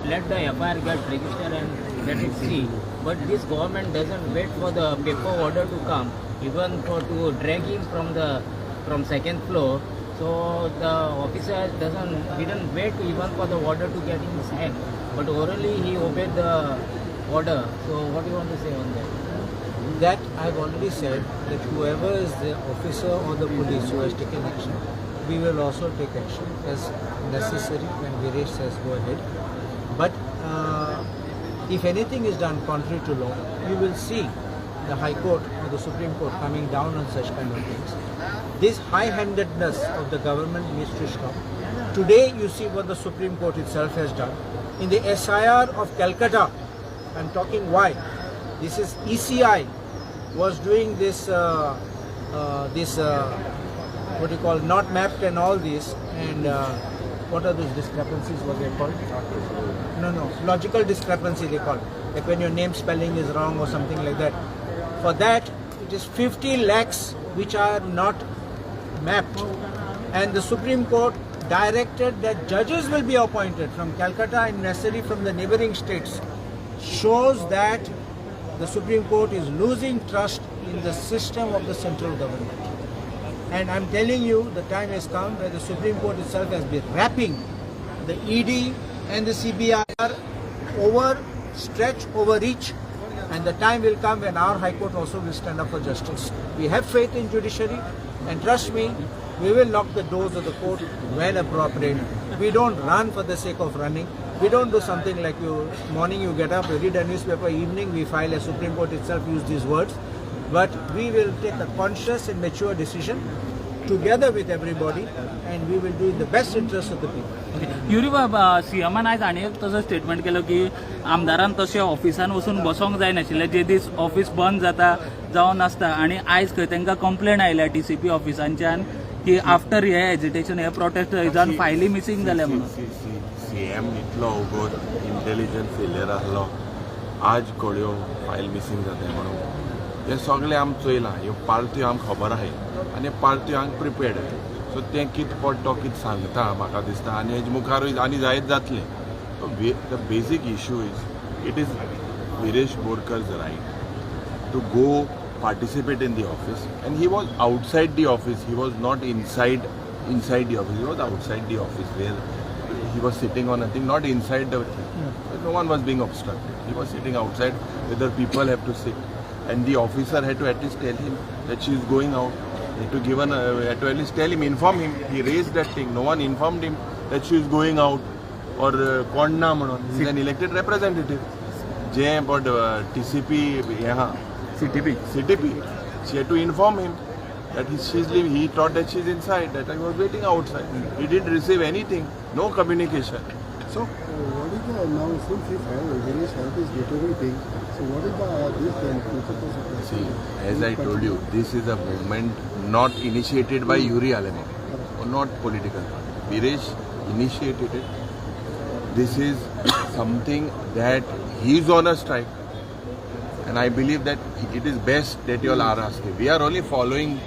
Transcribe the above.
let the FIR get registered and let it see. But this government doesn't wait for the paper order to come, even for to drag him from second floor. So the officer didn't wait even for the order to get in his hand, but orally he obeyed the order. So what do you want to say on that? That I've already said that whoever is the officer or the police who has taken action, we will also take action as necessary when Viresh says go ahead. But if anything is done contrary to law, you will see the High Court or the Supreme Court coming down on such kind of things. This high-handedness of the government needs to stop. Today you see what the Supreme Court itself has done. In the SIR of Calcutta, I'm talking why. This is ECI was doing this, what you call not mapped and all this, and what are those discrepancies, what they called? No, logical discrepancy they call it. Like when your name spelling is wrong or something like that. For that, it is 50 lakhs which are not mapped. And the Supreme Court directed that judges will be appointed from Calcutta and necessarily from the neighboring states. Shows that the Supreme Court is losing trust in the system of the central government. And I'm telling you, the time has come where the Supreme Court itself has been wrapping the ED and the CBI overstretch, overreach, and the time will come when our High Court also will stand up for justice. We have faith in judiciary, and trust me, we will knock the doors of the court when appropriate. We don't run for the sake of running. We don't do something like morning you get up, you read a newspaper, evening we file, a Supreme Court itself used these words. But we will take a conscious and mature decision together with everybody, and we will do in the best interest of the people. युरी सीएमान आयज आनी एक तसो statement केलो की आमदारान तशें ऑफिसान वचून बसोंक जाय नाशिल्लें जे दीस ऑफिस बंद जाता जावन आसता आनी आयज खंय तांकां कंप्लेंट आयल्या TCP ऑफिसांच्यान की आफ्टर हे एजिटेशन हे प्रोटेस्ट जावन फायली मिसींग जाल्या म्हणून सीएम इतलो उगोर इंटेलिजंट फेलियर आहलो आज कळ्यो फायल मिसींग जाता म्हणून हे सगळे आम चोयलां ह्यो पार्ट्यो आमकां खबर आहाय आनी पार्ट्यो आमकां प्रिपेर्ड आहाय सो तें कितें पडटो कितें सांगता म्हाका दिसता आनी हेजे मुखारूय आनी जायत जातलें द बेसीक issue is it is Viresh Borkar's right to go participate in the office, and he was outside the office. He was not inside the office. He was outside the office where he was sitting on a thing, not inside the thing. No one was being obstructed. He was sitting outside where the people have to sit, and the officer had to at least tell him that she is going out. He had to had to at least tell him, inform him. He raised that thing. No one informed him that she is going out or Kondna manon. He is an elected representative. But TCP, CTP, she had to inform him that she's leaving. He thought that she's inside, that I was waiting outside. He didn't receive anything, no communication. So, what is the now since he Viresh health is deteriorating? So, what is this then? See, as I told you, this is a movement not initiated by Yuri Alemo or not political party. Viresh initiated it. This is something that he is on a strike, and I believe that it is best that you all are asking. We are only following